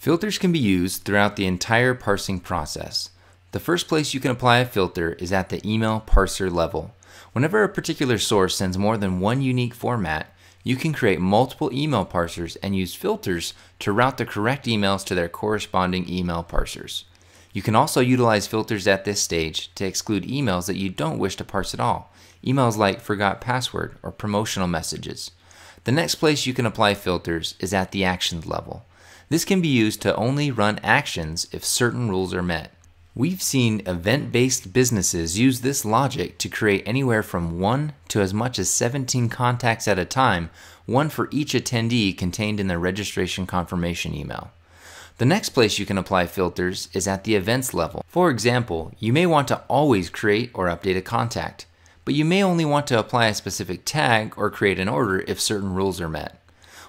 Filters can be used throughout the entire parsing process. The first place you can apply a filter is at the email parser level. Whenever a particular source sends more than one unique format, you can create multiple email parsers and use filters to route the correct emails to their corresponding email parsers. You can also utilize filters at this stage to exclude emails that you don't wish to parse at all, emails like forgot password or promotional messages. The next place you can apply filters is at the actions level. This can be used to only run actions if certain rules are met. We've seen event-based businesses use this logic to create anywhere from 1 to as much as 17 contacts at a time, one for each attendee contained in their registration confirmation email. The next place you can apply filters is at the events level. For example, you may want to always create or update a contact, but you may only want to apply a specific tag or create an order if certain rules are met.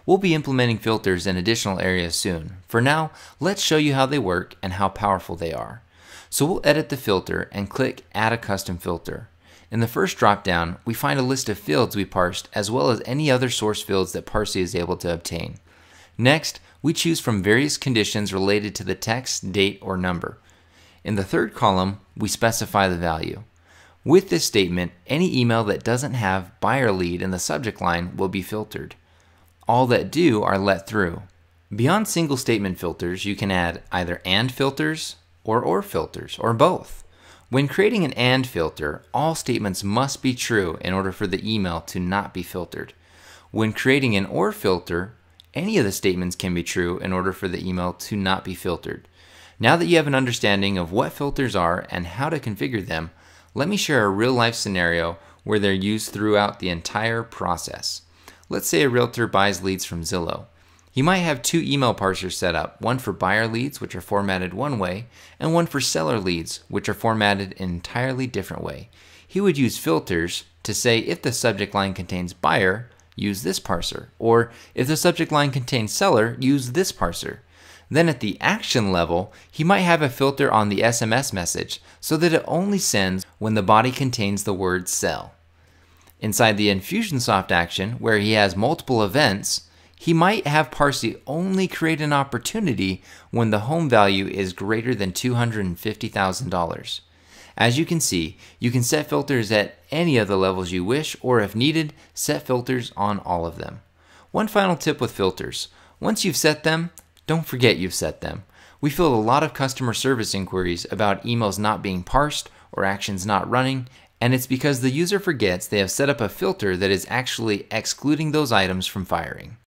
We'll be implementing filters in additional areas soon. For now, let's show you how they work and how powerful they are. So we'll edit the filter and click Add a Custom Filter. In the first drop-down, we find a list of fields we parsed as well as any other source fields that Parsey is able to obtain. Next, we choose from various conditions related to the text, date, or number. In the third column, we specify the value. With this statement, any email that doesn't have buyer lead in the subject line will be filtered. All that do are let through. Beyond single statement filters, you can add either AND filters or filters, or both. When creating an AND filter, all statements must be true in order for the email to not be filtered. When creating an OR filter, any of the statements can be true in order for the email to not be filtered. Now that you have an understanding of what filters are and how to configure them, let me share a real-life scenario where they're used throughout the entire process. Let's say a realtor buys leads from Zillow. He might have two email parsers set up, one for buyer leads, which are formatted one way, and one for seller leads, which are formatted an entirely different way. He would use filters to say if the subject line contains buyer, use this parser, or if the subject line contains seller, use this parser. Then at the action level, he might have a filter on the SMS message so that it only sends when the body contains the word sell. Inside the Infusionsoft action, where he has multiple events, he might have Parsey only create an opportunity when the home value is greater than $250,000. As you can see, you can set filters at any of the levels you wish, or if needed, set filters on all of them. One final tip with filters. Once you've set them, don't forget you've set them. We field a lot of customer service inquiries about emails not being parsed or actions not running, and it's because the user forgets they have set up a filter that is actually excluding those items from firing.